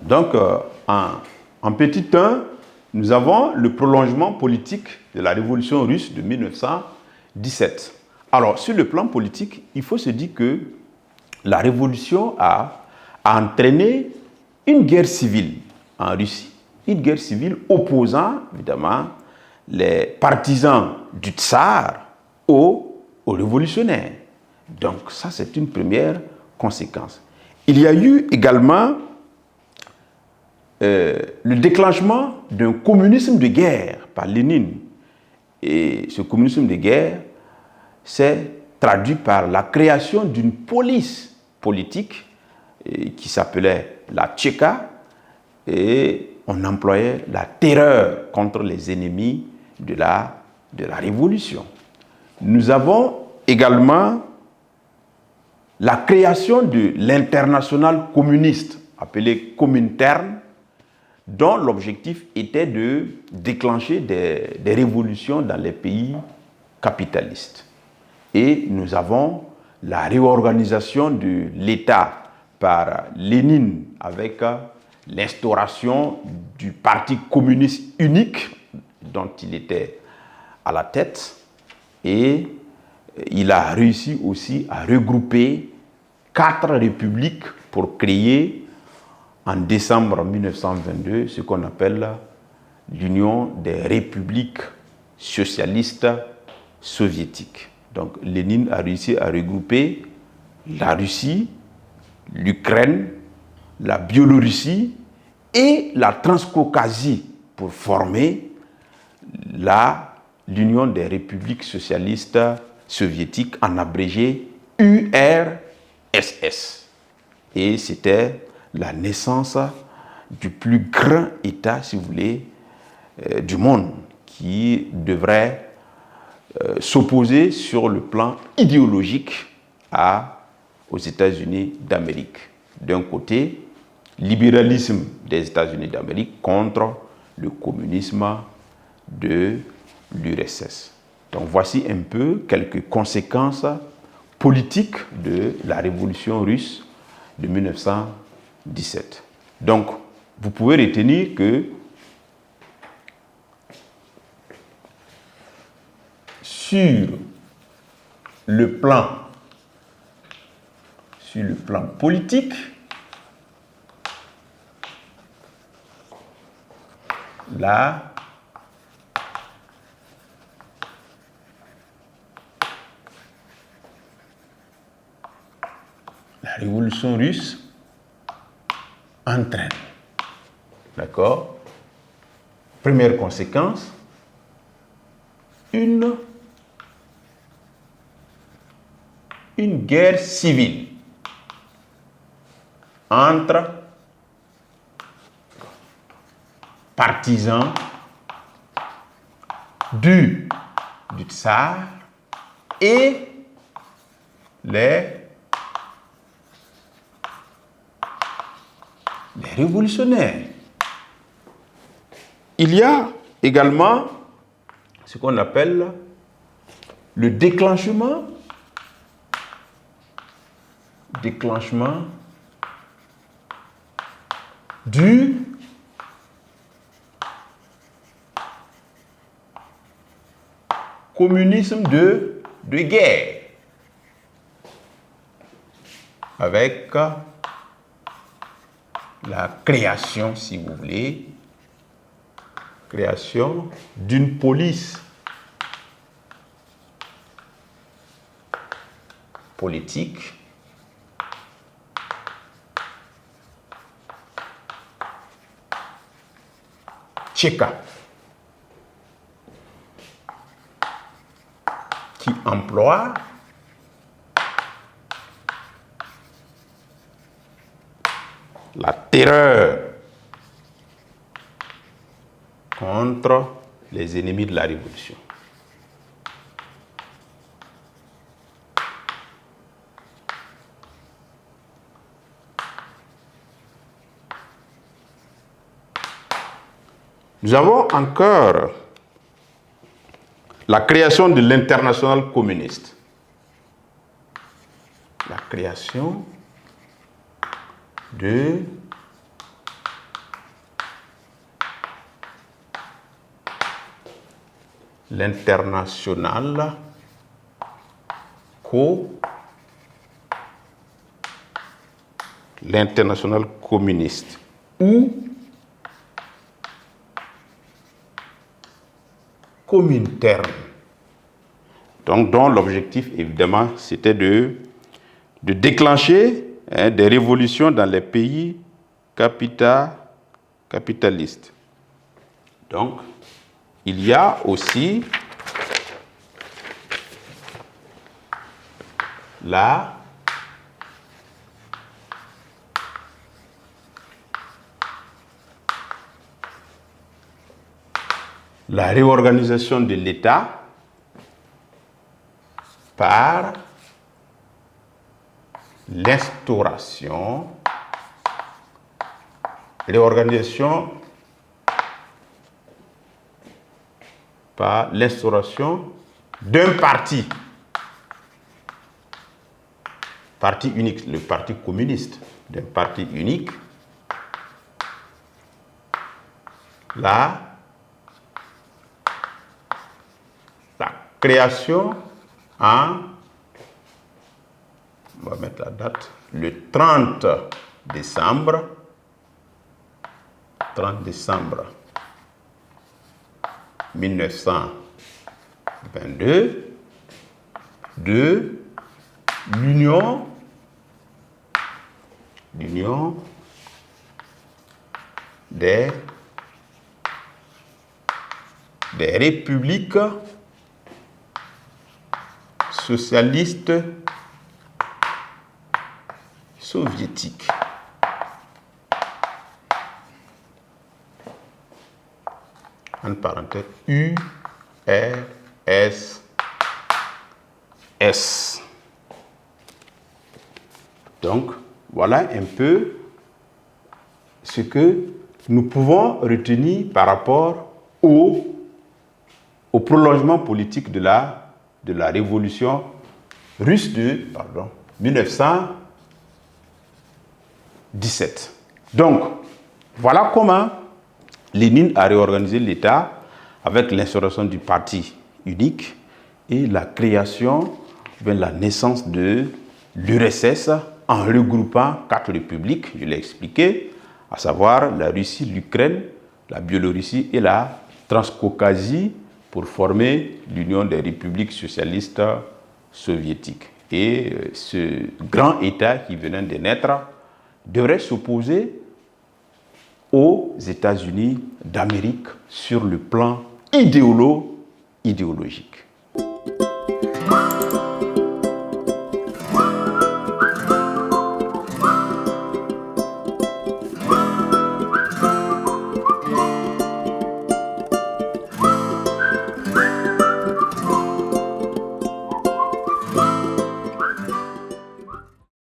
Donc, en petit 1, nous avons le prolongement politique de la révolution russe de 1917. Alors, sur le plan politique, il faut se dire que la révolution a entraîné une guerre civile en Russie, une guerre civile opposant, évidemment, les partisans du tsar aux révolutionnaires. Donc, ça, c'est une première conséquence. Il y a eu également le déclenchement d'un communisme de guerre par Lénine. Et ce communisme de guerre s'est traduit par la création d'une police politique qui s'appelait la Tchéka, et on employait la terreur contre les ennemis de la révolution. Nous avons également la création de l'internationale communiste, appelée Comintern, dont l'objectif était de déclencher des révolutions dans les pays capitalistes. Et nous avons la réorganisation de l'État par Lénine avec l'instauration du Parti communiste unique dont il était à la tête, et il a réussi aussi à regrouper 4 républiques pour créer en décembre 1922 ce qu'on appelle l'Union des républiques socialistes soviétiques. Donc Lénine a réussi à regrouper la Russie, l'Ukraine, la Biélorussie et la Transcaucasie pour former l'Union des républiques socialistes soviétiques, en abrégé URSS. Et c'était la naissance du plus grand État, si vous voulez, du monde, qui devrait s'opposer sur le plan idéologique aux États-Unis d'Amérique. D'un côté, libéralisme des États-Unis d'Amérique contre le communisme de l'URSS. Donc voici un peu quelques conséquences politiques de la révolution russe de 1917. Donc, vous pouvez retenir que sur le plan politique, la révolution russe entraîne. D'accord? Première conséquence, une guerre civile entre partisans du tsar et les révolutionnaires. Il y a également ce qu'on appelle le déclenchement du communisme de guerre, avec la création, si vous voulez, d'une police politique tchéka qui emploie la terreur contre les ennemis de la révolution. Nous avons encore la création de l'internationale communiste. La création de l'internationale l'internationale communiste ou Comintern. Donc, dont l'objectif, évidemment, c'était de déclencher des révolutions dans les pays capitalistes. Donc, il y a aussi la réorganisation de l'État par l'instauration d'un parti unique, le Parti communiste, d'un parti unique, la création on va mettre la date, le 30 décembre 1922 de l'Union des républiques socialistes soviétiques. En parenthèse, URSS. Donc, voilà un peu ce que nous pouvons retenir par rapport au prolongement politique de la révolution russe de 1917. Donc, voilà comment Lénine a réorganisé l'État avec l'instauration du parti unique et la création, la naissance de l'URSS en regroupant 4 républiques, je l'ai expliqué, à savoir la Russie, l'Ukraine, la Biélorussie et la Transcaucasie pour former l'Union des républiques socialistes soviétiques. Et ce grand État qui venait de naître devrait s'opposer aux États-Unis d'Amérique sur le plan idéologique.